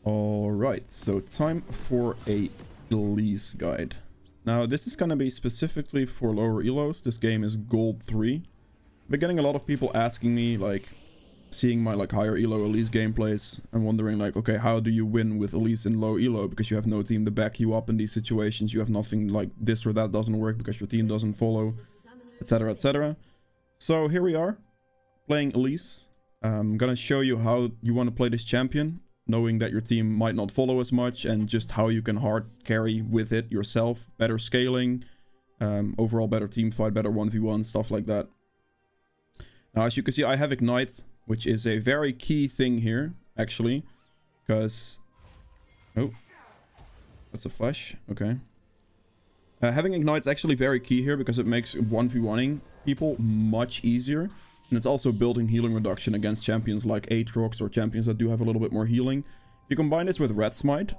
Alright, so time for a Elise guide. Now this is going to be specifically for lower elos. This game is gold 3. I've been getting a lot of people asking me, like, seeing my like higher elo Elise gameplays and wondering like, okay, how do you win with Elise in low elo, because you have no team to back you up in these situations. You have nothing, like this or that doesn't work because your team doesn't follow, etc, etc. So here we are playing Elise. I'm gonna show you how you want to play this champion, knowing that your team might not follow as much, and just how you can hard carry with it yourself. Better scaling, overall better team fight, better 1v1, stuff like that. Now as you can see, I have Ignite, which is a very key thing here, actually, because... Oh, that's a flash. Okay. Having Ignite is actually very key here, because it makes 1v1ing people much easier. And it's also building healing reduction against champions like Aatrox or champions that do have a little bit more healing. If you combine this with Red Smite,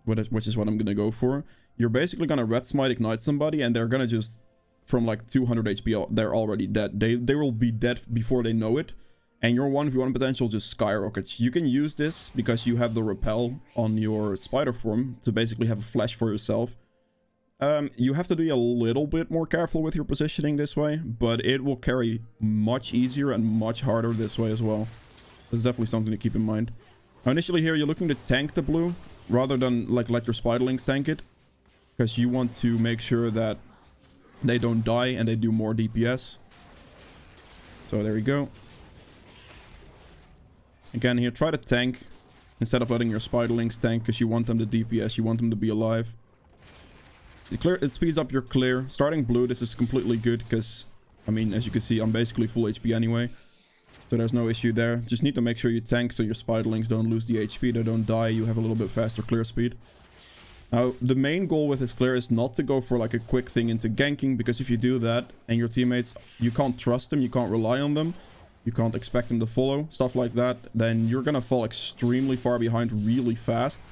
which is what I'm going to go for, you're basically going to Red Smite Ignite somebody, and they're going to just, from like 200 HP, they're already dead. They will be dead before they know it. And your 1v1 potential just skyrockets. You can use this because you have the repel on your spider form to basically have a flash for yourself. You have to be a little bit more careful with your positioning this way, but it will carry much easier and much harder this way as well. That's definitely something to keep in mind. Now, initially here, you're looking to tank the blue rather than like let your spiderlings tank it, because you want to make sure that they don't die and they do more DPS. So there we go. Again here, try to tank instead of letting your spiderlings tank, because you want them to DPS, you want them to be alive. It speeds up your clear. Starting blue, this is completely good, because, I mean, as you can see, I'm basically full HP anyway. So there's no issue there. Just need to make sure you tank so your spiderlings don't lose the HP, they don't die, you have a little bit faster clear speed. Now, the main goal with this clear is not to go for like a quick thing into ganking, because if you do that and your teammates, you can't trust them, you can't rely on them, you can't expect them to follow, stuff like that, then you're gonna fall extremely far behind really fast.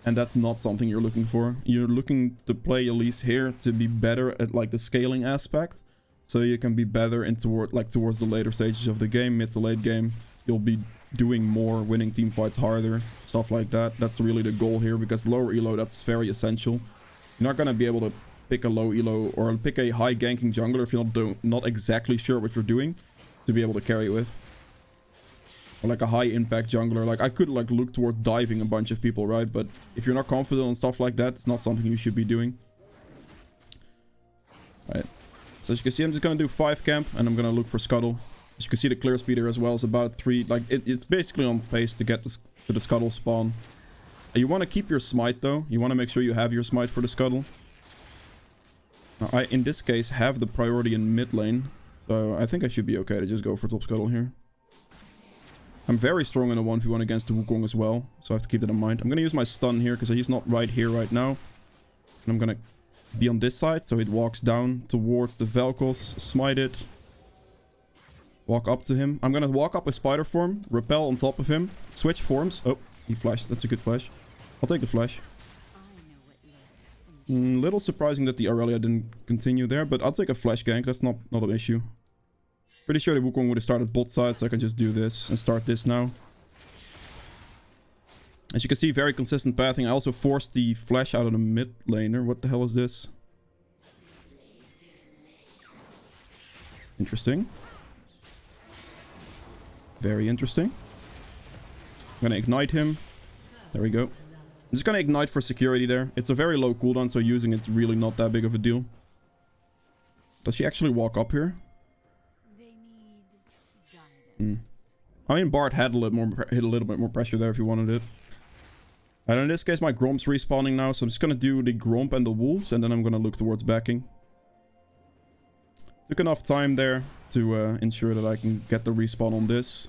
And that's not something you're looking for. You're looking to play Elise here to be better at like the scaling aspect, so you can be better in towards the later stages of the game, mid to late game. You'll be doing more, winning team fights harder, stuff like that. That's really the goal here, because lower elo, that's very essential. You're not gonna be able to pick a low elo or pick a high ganking jungler if you're not exactly sure what you're doing to be able to carry with. Or like a high impact jungler. Like I could like look towards diving a bunch of people, right? But if you're not confident on stuff like that, it's not something you should be doing. Alright. So as you can see, I'm just gonna do 5 camp and I'm gonna look for scuttle. As you can see, the clear speed here as well is about 3. Like it's basically on pace to get to the scuttle spawn. And you want to keep your smite though. You want to make sure you have your smite for the scuttle. Now I, in this case, have the priority in mid lane. So I think I should be okay to just go for top scuttle here. I'm very strong in a 1v1 against the Wukong as well, so I have to keep that in mind. I'm going to use my stun here, because he's not right here right now. And I'm going to be on this side, so it walks down towards the Vel'Koz, smite it. Walk up to him. I'm going to walk up with spider form, repel on top of him, switch forms. Oh, he flashed. That's a good flash. I'll take the flash. Little surprising that the Aurelia didn't continue there, but I'll take a flash gank. That's not an issue. Pretty sure the Wukong would have started bot side, so I can just do this and start this now. As you can see, very consistent pathing. I also forced the flash out of the mid laner. What the hell is this? Interesting. Very interesting. I'm gonna ignite him. There we go. I'm just gonna ignite for security there. It's a very low cooldown, so using it's really not that big of a deal. Does she actually walk up here? I mean, Bard had hit a little bit more pressure there if you wanted it. And in this case, my Gromp's respawning now, so I'm just gonna do the Gromp and the Wolves, and then I'm gonna look towards backing. Took enough time there to ensure that I can get the respawn on this.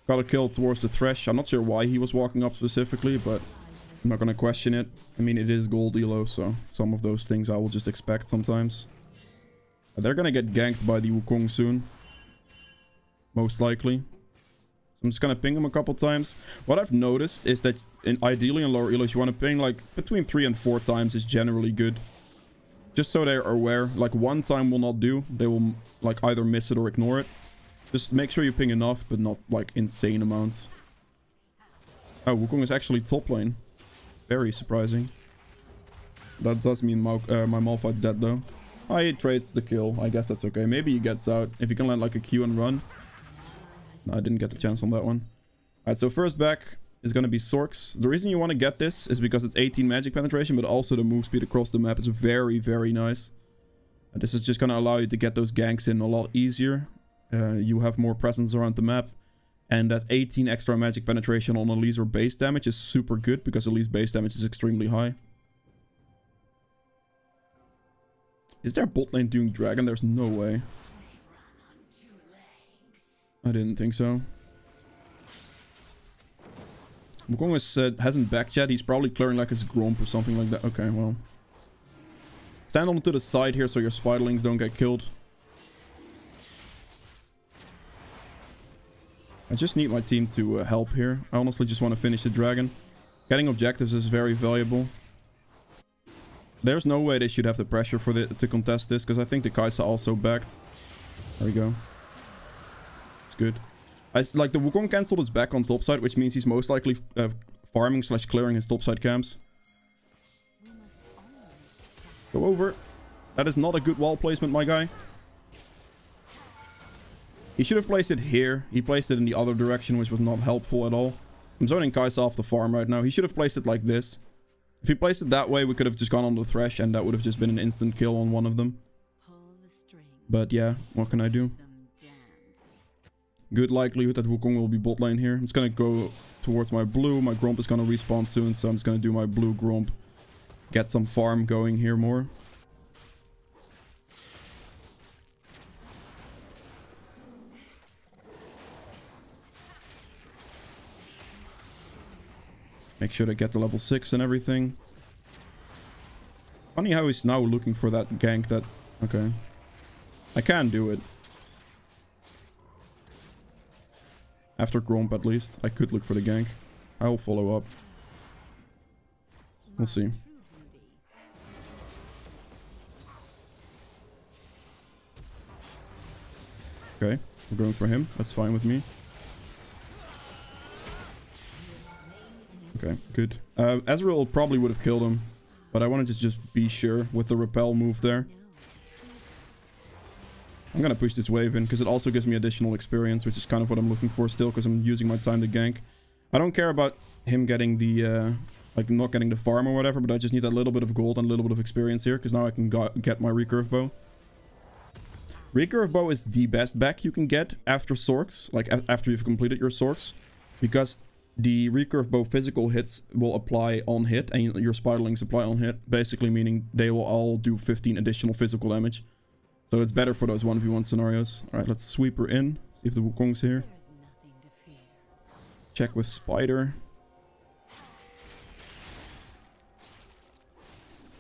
Got a kill towards the Thresh. I'm not sure why he was walking up specifically, but I'm not gonna question it. I mean, it is gold elo, so some of those things I will just expect sometimes. They're gonna get ganked by the Wukong soon. Most likely. I'm just gonna ping him a couple times. What I've noticed is that ideally in lower elos, you want to ping like between 3 and 4 times is generally good. Just so they're aware. Like 1 time will not do. They will like either miss it or ignore it. Just make sure you ping enough, but not like insane amounts. Oh, Wukong is actually top lane. Very surprising. That does mean my Malphite's dead though. Oh, he trades the kill. I guess that's okay. Maybe he gets out. If he can land like a Q and run. No, I didn't get the chance on that one. Alright, so first back is going to be Sorks. The reason you want to get this is because it's 18 magic penetration, but also the move speed across the map is very, very nice. And this is just going to allow you to get those ganks in a lot easier. You have more presence around the map. And that 18 extra magic penetration on Elise or base damage is super good because Elise base damage is extremely high. Is there bot lane doing dragon? There's no way. I didn't think so. Wukong hasn't backed yet. He's probably clearing like his Gromp or something like that. Okay, well. Stand on to the side here so your spiderlings don't get killed. I just need my team to help here. I honestly just want to finish the dragon. Getting objectives is very valuable. There's no way they should have the pressure for to contest this, because I think the Kai'Sa also backed. There we go. It's good. Like the Wukong cancelled his back on topside, which means he's most likely farming / clearing his topside camps. Go over. That is not a good wall placement, my guy. He should have placed it here. He placed it in the other direction, which was not helpful at all. I'm zoning Kai'Sa off the farm right now. He should have placed it like this. If he placed it that way, we could have just gone on the Thresh, and that would have just been an instant kill on one of them. But yeah, what can I do? Good likelihood that Wukong will be bot lane here. I'm just going to go towards my blue. My Gromp is going to respawn soon, so I'm just going to do my blue Gromp. Get some farm going here more. Make sure to get the level 6 and everything. Funny how he's now looking for that gank that... Okay. I can do it. After Gromp at least. I could look for the gank. I'll follow up. We'll see. Okay. We're going for him. That's fine with me. Okay, good. Ezreal probably would have killed him, but I wanted to just be sure with the repel move there. I'm gonna push this wave in because it also gives me additional experience, which is kind of what I'm looking for still, because I'm using my time to gank. I don't care about him getting the, like not getting the farm or whatever, but I just need a little bit of gold and a little bit of experience here, because now I can get my recurve bow. Recurve bow is the best back you can get after Sorks, like after you've completed your Sorks, because the recurve bow physical hits will apply on hit, and your spiderlings apply on hit, basically meaning they will all do 15 additional physical damage. So it's better for those 1v1 scenarios. Alright, let's sweep her in, see if the Wukong's here. Check with Spider.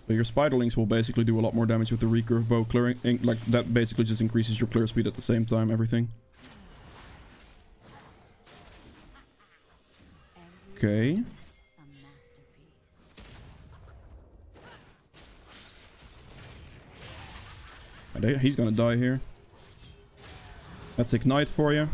So your spiderlings will basically do a lot more damage with the recurve bow clearing, like that basically just increases your clear speed at the same time, everything. Okay. He's gonna die here. That's Ignite for you.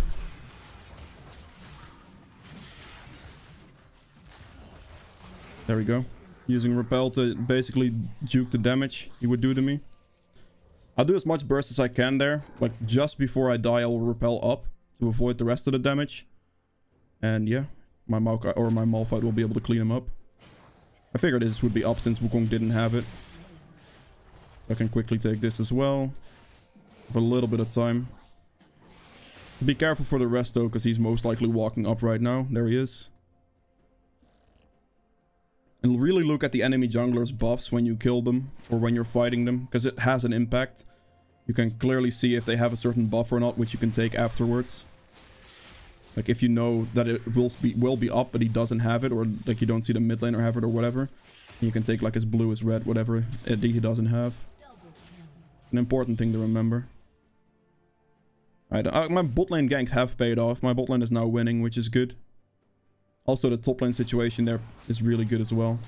There we go. Using Repel to basically juke the damage he would do to me. I'll do as much burst as I can there. Like just before I die, I'll Repel up to avoid the rest of the damage. And yeah. My Maokai or my Malphite will be able to clean him up. I figured this would be up since Wukong didn't have it. I can quickly take this as well. With a little bit of time. Be careful for the rest though, because he's most likely walking up right now. There he is. And really look at the enemy jungler's buffs when you kill them or when you're fighting them, because it has an impact. You can clearly see if they have a certain buff or not, which you can take afterwards. Like if you know that it will be up, but he doesn't have it, or like you don't see the mid laner have it or whatever, you can take like his blue, his red, whatever he doesn't have. An important thing to remember. Alright, my bot lane ganks have paid off. My bot lane is now winning, which is good. Also, the top lane situation there is really good as well.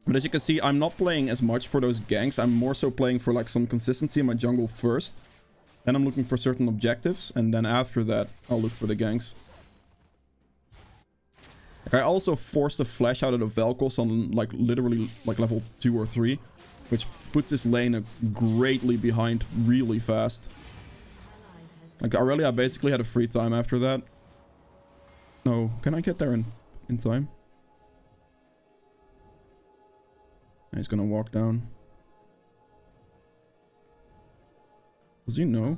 But as you can see, I'm not playing as much for those ganks. I'm more so playing for like some consistency in my jungle first. Then I'm looking for certain objectives, and then after that, I'll look for the ganks. I also forced the flash out of the Velkos on like literally like level 2 or 3, which puts this lane greatly behind really fast. Like Aurelia basically had a free time after that. No, can I get there in time? He's gonna walk down. Does he know?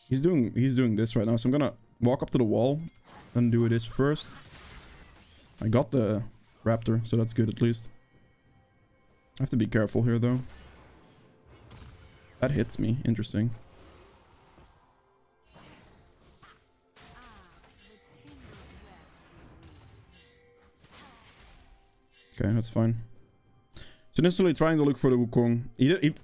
He's doing this right now, so I'm gonna walk up to the wall and do this first. I got the raptor, so that's good at least. I have to be careful here though. That hits me. Interesting. Okay, that's fine. So initially trying to look for the Wukong.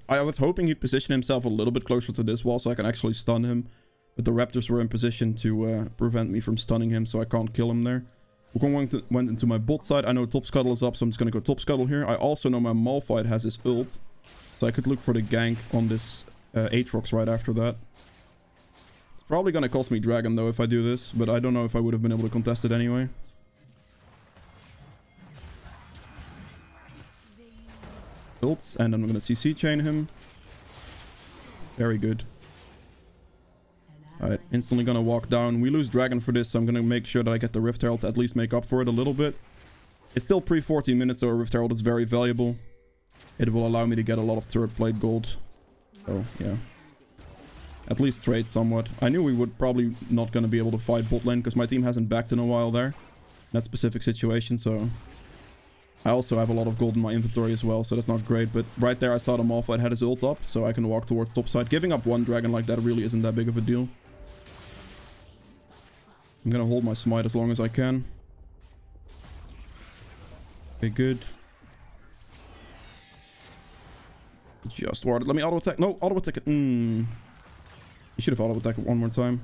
I was hoping he'd position himself a little bit closer to this wall so I can actually stun him. But the raptors were in position to prevent me from stunning him, so I can't kill him there. Wukong went into my bot side. I know top scuttle is up, so I'm just going to go top scuttle here. I also know my Malphite has his ult, so I could look for the gank on this Aatrox right after that. It's probably going to cost me Dragon though if I do this, but I don't know if I would have been able to contest it anyway. Ults, and I'm going to CC chain him. Very good. Alright, instantly gonna walk down. We lose Dragon for this, so I'm gonna make sure that I get the Rift Herald to at least make up for it a little bit. It's still pre-14 minutes, so a Rift Herald is very valuable. It will allow me to get a lot of turret plate gold. So, yeah. At least trade somewhat. I knew we would probably not gonna be able to fight bot lane, because my team hasn't backed in a while there. That specific situation, so... I also have a lot of gold in my inventory as well, so that's not great. But right there I saw the Malphite had his ult up, so I can walk towards top side. Giving up one Dragon like that really isn't that big of a deal. I'm gonna hold my smite as long as I can. Okay, good. Just warded. Let me auto attack. No, auto attack it. You should have auto attacked it one more time.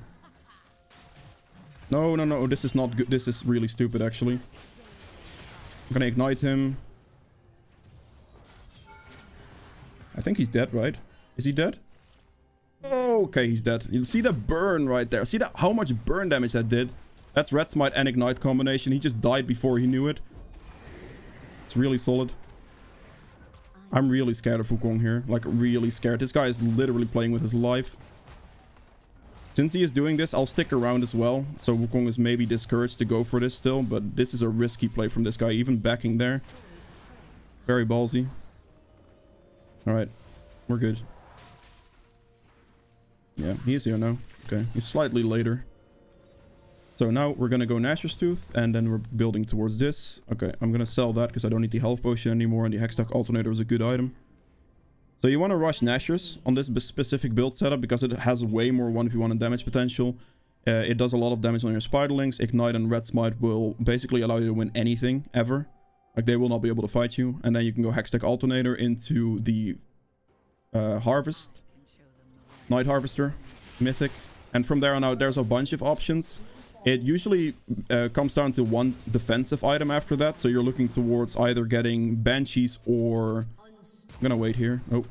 No, no, no. This is not good. This is really stupid, actually. I'm gonna ignite him. I think he's dead, right? Is he dead? Oh, okay, he's dead. You see the burn right there. See that how much burn damage that did? That's Red Smite and Ignite combination. He just died before he knew it. It's really solid. I'm really scared of Wukong here. Like, really scared. This guy is literally playing with his life. Since he is doing this, I'll stick around as well. So Wukong is maybe discouraged to go for this still. But this is a risky play from this guy. Even backing there. Very ballsy. Alright. We're good. Yeah, he is here now. Okay, he's slightly later. So now we're gonna go Nashor's Tooth, and then we're building towards this. Okay, I'm gonna sell that because I don't need the health potion anymore, and the Hextech Alternator is a good item. So you want to rush Nashor's on this specific build setup because it has way more 1v1 and damage potential. It does a lot of damage on your Spiderlings. Ignite and Red Smite will basically allow you to win anything, ever. Like, they will not be able to fight you. And then you can go Hextech Alternator into the Harvest. Night Harvester, Mythic, and from there on out there's a bunch of options. It usually comes down to one defensive item after that, so you're looking towards either getting Banshees or... I'm gonna wait here. Oh.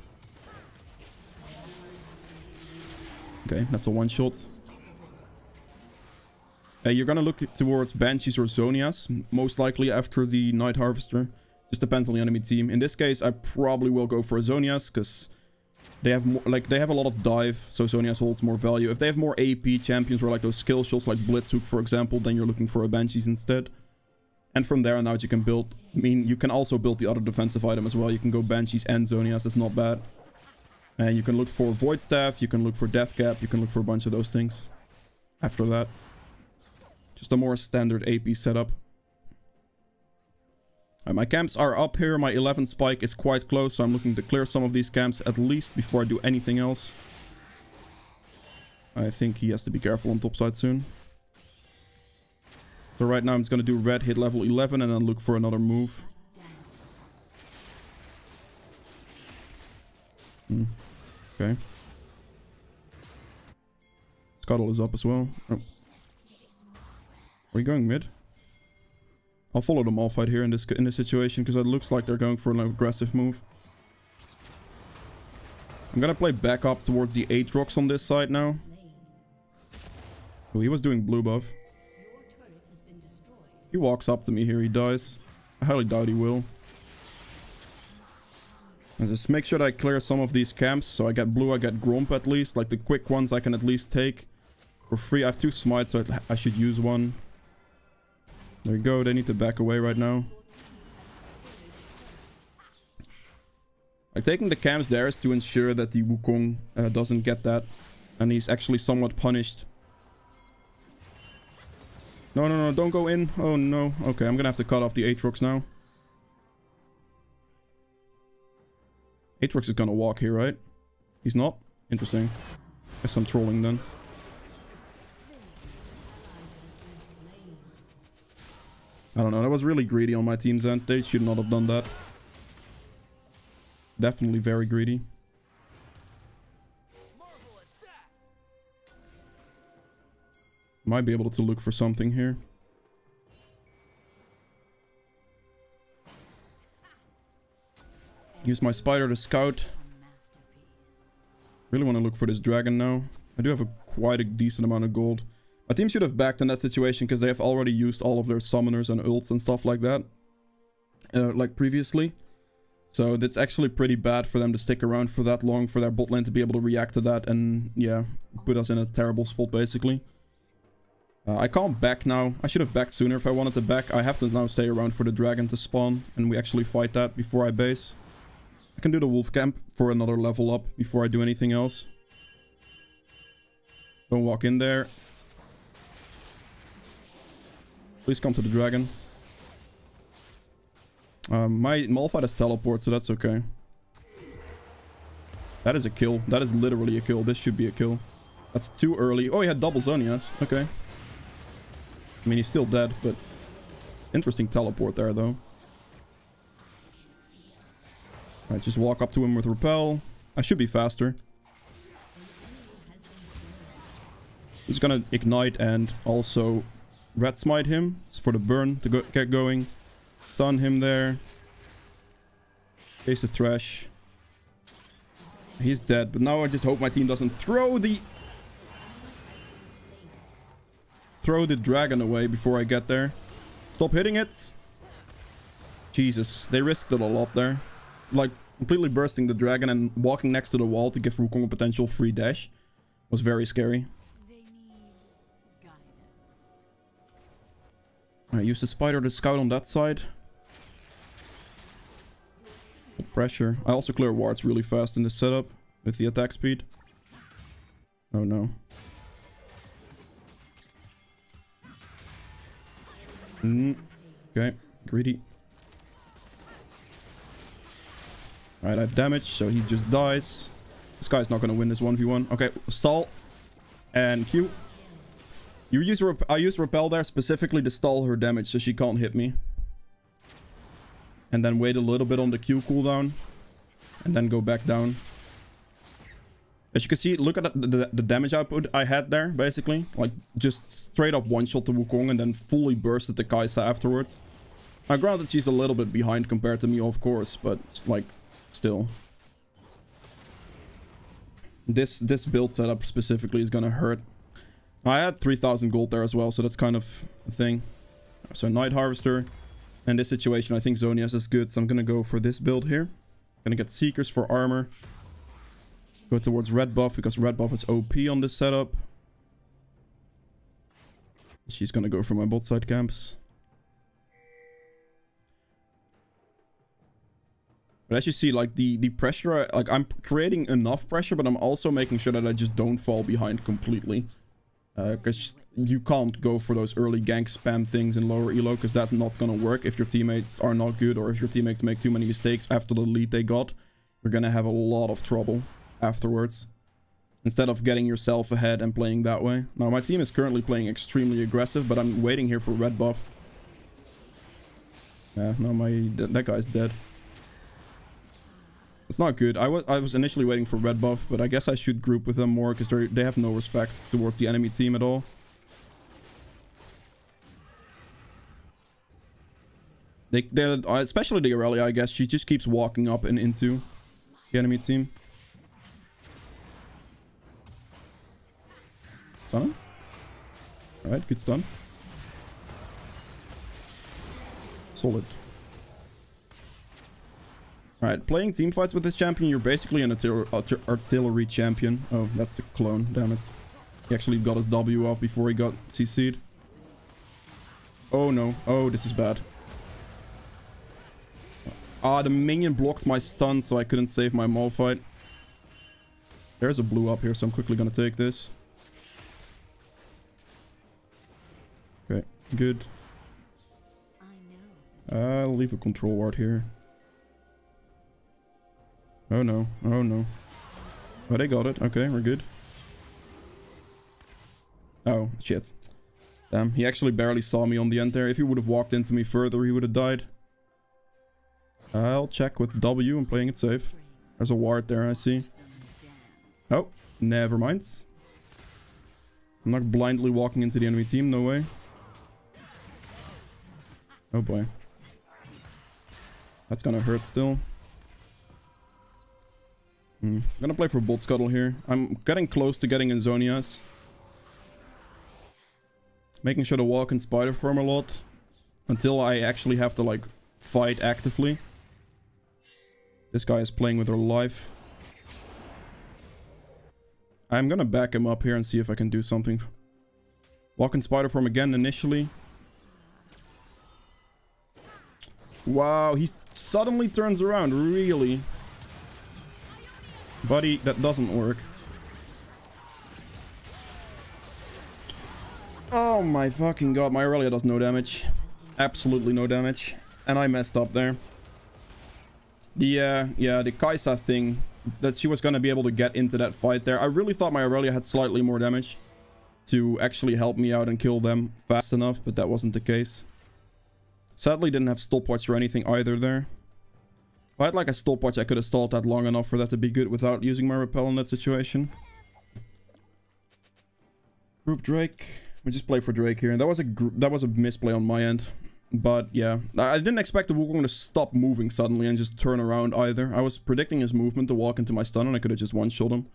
Okay, that's a one-shot. You're gonna look towards Banshees or Zonias, most likely after the Night Harvester. Just depends on the enemy team. In this case, I probably will go for Zonias, because... they have more, like, they have a lot of dive, so Zonias holds more value. If they have more AP champions or like those skill shots like Blitzhook, for example, then you're looking for a Banshees instead. And from there on out you can build, I mean, you can also build the other defensive item as well. You can go Banshees and Zonias, that's not bad. And you can look for Void Staff, you can look for Death Cap, you can look for a bunch of those things after that. Just a more standard AP setup. My camps are up here. My 11 spike is quite close, so I'm looking to clear some of these camps at least before I do anything else. I think he has to be careful on top side soon. So right now I'm just going to do red, hit level 11, and then look for another move. Okay. Scuttle is up as well. Oh. Are we going mid? I'll follow the Malphite here in this situation because it looks like they're going for an aggressive move. I'm gonna play back up towards the Aatrox on this side now. Oh, he was doing blue buff. He walks up to me here, he dies. I highly doubt he will. And just make sure that I clear some of these camps. So I get blue, I get Gromp at least. Like the quick ones I can at least take for free. I have 2 smites, so I should use one. There you go, they need to back away right now. Like taking the camps there is to ensure that the Wukong doesn't get that. And he's actually somewhat punished. No, no, no, don't go in. Oh no. Okay, I'm gonna have to cut off the Aatrox now. Aatrox is gonna walk here, right? He's not? Interesting. Guess I'm trolling then. I don't know, that was really greedy on my team's end. They should not have done that. Definitely very greedy. Might be able to look for something here. Use my spider to scout. Really want to look for this dragon now. I do have quite a decent amount of gold. My team should have backed in that situation because they have already used all of their summoners and ults and stuff like that. Like previously. So that's actually pretty bad for them to stick around for that long, for their bot lane to be able to react to that and, yeah, put us in a terrible spot basically. I can't back now. I should have backed sooner if I wanted to back. I have to now stay around for the dragon to spawn and we actually fight that before I base. I can do the wolf camp for another level up before I do anything else. Don't walk in there. Please come to the dragon. My Malphite has teleport, so that's okay. That is a kill. That is literally a kill. This should be a kill. That's too early. Oh, he had double Zonias. Okay. I mean, he's still dead, but... Interesting teleport there, though. Alright, just walk up to him with Repel. I should be faster. He's gonna ignite and also Red Smite him. It's for the burn to get going. Stun him there. Face the Thresh. He's dead, but now I just hope my team doesn't throw the dragon away before I get there. Stop hitting it. Jesus, they risked it a lot there. Like, completely bursting the dragon and walking next to the wall to give Wukong a potential free dash was very scary. I use the spider to scout on that side. Pressure. I also clear wards really fast in this setup with the attack speed. Oh no. Okay, greedy. Alright, I have damage, so he just dies. This guy's not gonna win this 1v1. Okay, stall. And Q. I used Repel there specifically to stall her damage so she can't hit me. And then wait a little bit on the Q cooldown. And then go back down. As you can see, look at the damage output I had there, basically. Like, just straight up one-shot the Wukong and then fully bursted the Kai'Sa afterwards. Now, granted, she's a little bit behind compared to me, of course, but, like, still. This build setup specifically is gonna hurt. I had 3,000 gold there as well, so that's kind of the thing. So, Night Harvester. In this situation, I think Zonias is good, so I'm gonna go for this build here. Gonna get Seekers for armor. Go towards red buff because red buff is OP on this setup. She's gonna go for my bot side camps. But as you see, like the pressure, like I'm creating enough pressure, but I'm also making sure that I just don't fall behind completely. Because you can't go for those early gank spam things in lower elo, because that's not gonna work if your teammates are not good or if your teammates make too many mistakes after the lead they got. You're gonna have a lot of trouble afterwards, instead of getting yourself ahead and playing that way. Now my team is currently playing extremely aggressive, but I'm waiting here for red buff. Yeah, no, that guy's dead. It's not good. I was initially waiting for red buff, but I guess I should group with them more because they have no respect towards the enemy team at all. They especially the Aurelia, I guess, she just keeps walking up and into the enemy team. Stun him. Alright, good stun. Solid. Alright, playing team fights with this champion, you're basically an artillery champion. Oh, that's the clone, damn it. He actually got his W off before he got CC'd. Oh no, oh, this is bad. Ah, the minion blocked my stun, so I couldn't save my maul fight. There's a blue up here, so I'm quickly gonna take this. Okay, good. I'll leave a control ward here. Oh no, oh no. Oh, they got it. Okay, we're good. Oh, shit. Damn, he actually barely saw me on the end there. If he would have walked into me further, he would have died. I'll check with W. I'm playing it safe. There's a ward there, I see. Oh, never mind. I'm not blindly walking into the enemy team. No way. Oh boy. That's gonna hurt still. I'm gonna play for Bolt Scuttle here. I'm getting close to getting in Zonias. Making sure to walk in Spider Form a lot. Until I actually have to, like, fight actively. This guy is playing with her life. I'm gonna back him up here and see if I can do something. Walk in Spider Form again initially. Wow, he suddenly turns around, really? Buddy, that doesn't work. Oh my fucking god, my Aurelia does no damage. Absolutely no damage. And I messed up there. The Kai'Sa thing, that she was gonna be able to get into that fight there. I really thought my Aurelia had slightly more damage to actually help me out and kill them fast enough, but that wasn't the case. Sadly, didn't have stopwatch or anything either there. If I had like a stopwatch, I could have stalled that long enough for that to be good without using my repel in that situation. Group Drake. We just play for Drake here. And that was a misplay on my end. But yeah, I didn't expect the Wukong to stop moving suddenly and just turn around either. I was predicting his movement to walk into my stun and I could have just one-shot him.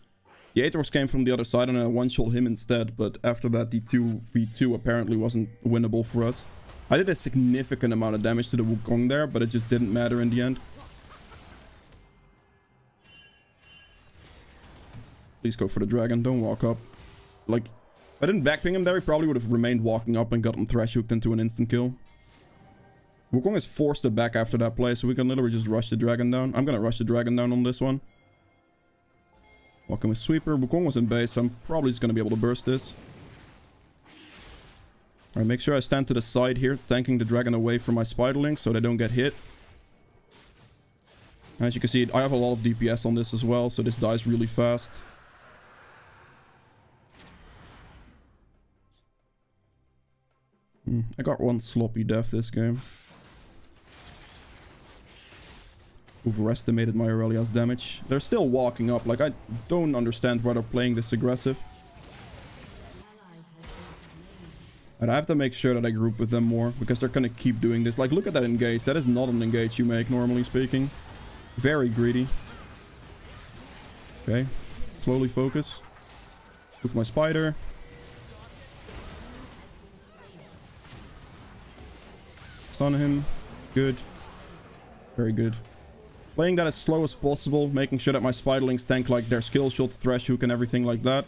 The Atrox came from the other side and I one-shot him instead. But after that, the 2v2 apparently wasn't winnable for us. I did a significant amount of damage to the Wukong there, but it just didn't matter in the end. Please go for the dragon, don't walk up. Like, if I didn't backping him there, he probably would have remained walking up and gotten thrash hooked into an instant kill. Wukong is forced to back after that play, so we can literally just rush the dragon down. I'm gonna rush the dragon down on this one. Walking with Sweeper. Wukong was in base, so I'm probably just gonna be able to burst this. Alright, make sure I stand to the side here, tanking the dragon away from my spiderlings so they don't get hit. As you can see, I have a lot of DPS on this as well, so this dies really fast. I got one sloppy death this game. Overestimated my Aurelia's damage. They're still walking up. Like, I don't understand why they're playing this aggressive. And I have to make sure that I group with them more, because they're gonna keep doing this. Like, look at that engage. That is not an engage you make, normally speaking. Very greedy. Okay. Slowly focus. Took my spider. Stun him. Good. Very good. Playing that as slow as possible, making sure that my spiderlings tank like their skill shot, thrash hook and everything like that.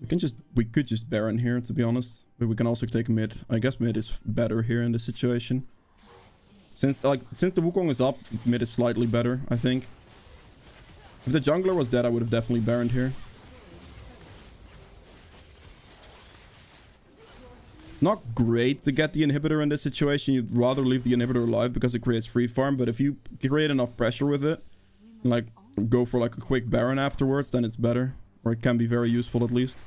We could just Baron here, to be honest. But we can also take mid. I guess mid is better here in this situation. Since the Wukong is up, mid is slightly better, I think. If the jungler was dead, I would have definitely Baroned here. It's not great to get the inhibitor in this situation. You'd rather leave the inhibitor alive because it creates free farm. But if you create enough pressure with it, like go for like a quick Baron afterwards, then it's better. Or it can be very useful at least.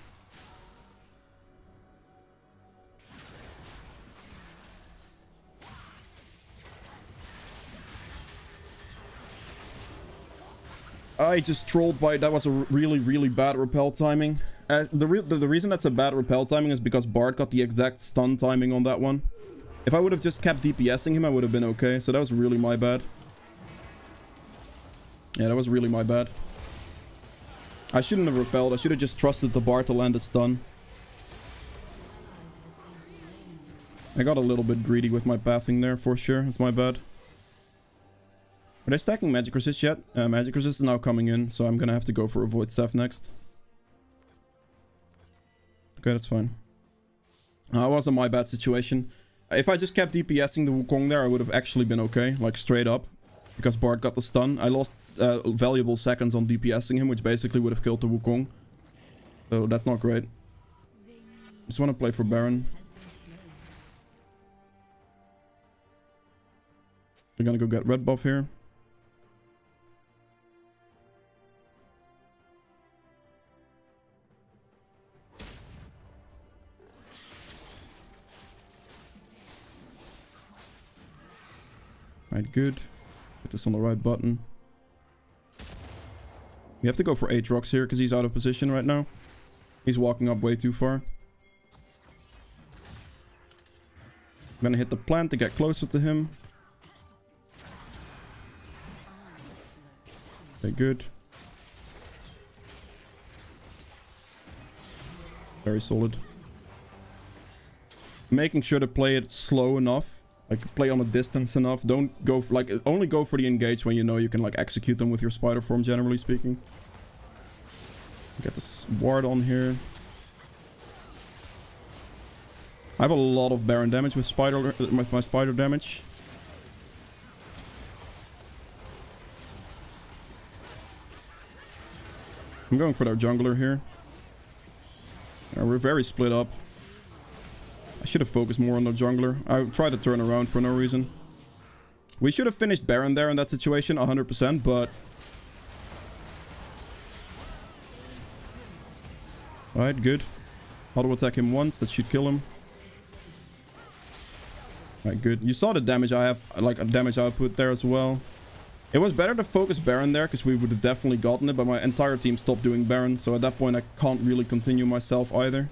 I just trolled by... That was a really, really bad repel timing. The reason that's a bad repel timing is because Bard got the exact stun timing on that one. If I would have just kept DPSing him, I would have been okay. So that was really my bad. Yeah, that was really my bad. I shouldn't have repelled. I should have just trusted the Bard to land a stun. I got a little bit greedy with my pathing there for sure. It's my bad. Are they stacking magic resist yet? Magic resist is now coming in, so I'm gonna have to go for a void staff next. Okay, that's fine. It wasn't my bad situation. If I just kept DPSing the Wukong there, I would have actually been okay, like straight up. Because Bard got the stun. I lost valuable seconds on DPSing him, which basically would have killed the Wukong. So that's not great. Just want to play for Baron. We're gonna go get red buff here. Right, good. Put this on the right button. We have to go for Aatrox here because he's out of position right now. He's walking up way too far. I'm gonna hit the plant to get closer to him. Okay, good. Very solid. Making sure to play it slow enough. Like, play on a distance enough. Don't go for, like, only go for the engage when you know you can, like, execute them with your spider form, generally speaking. Get this ward on here. I have a lot of Baron damage with my spider damage. I'm going for their jungler here. We're very split up. I should have focused more on the jungler. I tried to turn around for no reason. We should have finished Baron there in that situation, 100%, but... Alright, good. Auto attack him once, that should kill him. Alright, good. You saw the damage I have, like a damage output there as well. It was better to focus Baron there, because we would have definitely gotten it, but my entire team stopped doing Baron, so at that point I can't really continue myself either.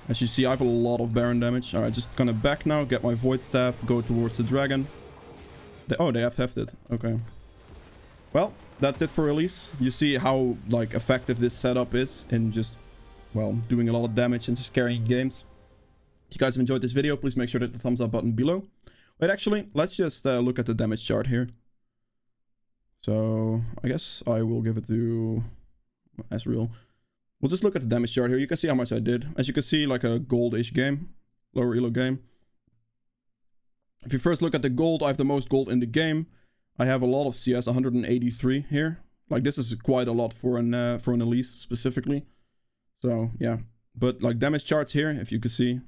As you see, I have a lot of Baron damage. Alright, just gonna back now, get my Void Staff, go towards the dragon. Oh, they have hefted. Okay. Well, that's it for Elise. You see how, like, effective this setup is in just, well, doing a lot of damage and just carrying games. If you guys have enjoyed this video, please make sure to hit the thumbs up button below. Wait, actually, let's just look at the damage chart here. So, I guess I will give it to Ezreal. We'll just look at the damage chart here. You can see how much I did. As you can see, like a gold-ish game. Lower elo game. If you first look at the gold, I have the most gold in the game. I have a lot of CS, 183 here. Like, this is quite a lot for an Elise specifically. So, yeah. But, like, damage charts here, if you can see.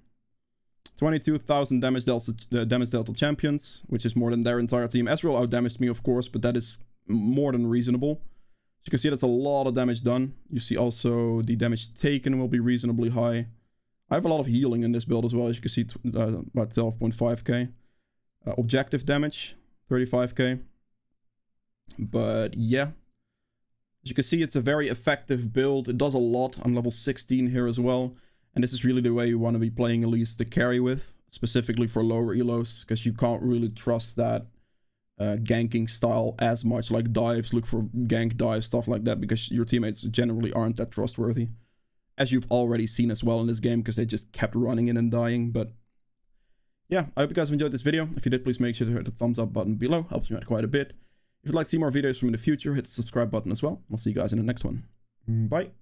22,000 damage delta champions, which is more than their entire team. Ezreal outdamaged me, of course, but that is more than reasonable. As you can see, that's a lot of damage done. You see also the damage taken will be reasonably high. I have a lot of healing in this build as well. As you can see, about 12.5k. Objective damage, 35k. But yeah. As you can see, it's a very effective build. It does a lot. I'm level 16 here as well. And this is really the way you want to be playing Elise to carry with. Specifically for lower elos. Because you can't really trust that ganking style as much, like dives, look for gank dives, stuff like that, because your teammates generally aren't that trustworthy, as you've already seen as well in this game, because they just kept running in and dying. But yeah, I hope you guys have enjoyed this video. If you did, please make sure to hit the thumbs up button below, helps me out quite a bit. If you'd like to see more videos from in the future, hit the subscribe button as well. I'll see you guys in the next one. Bye.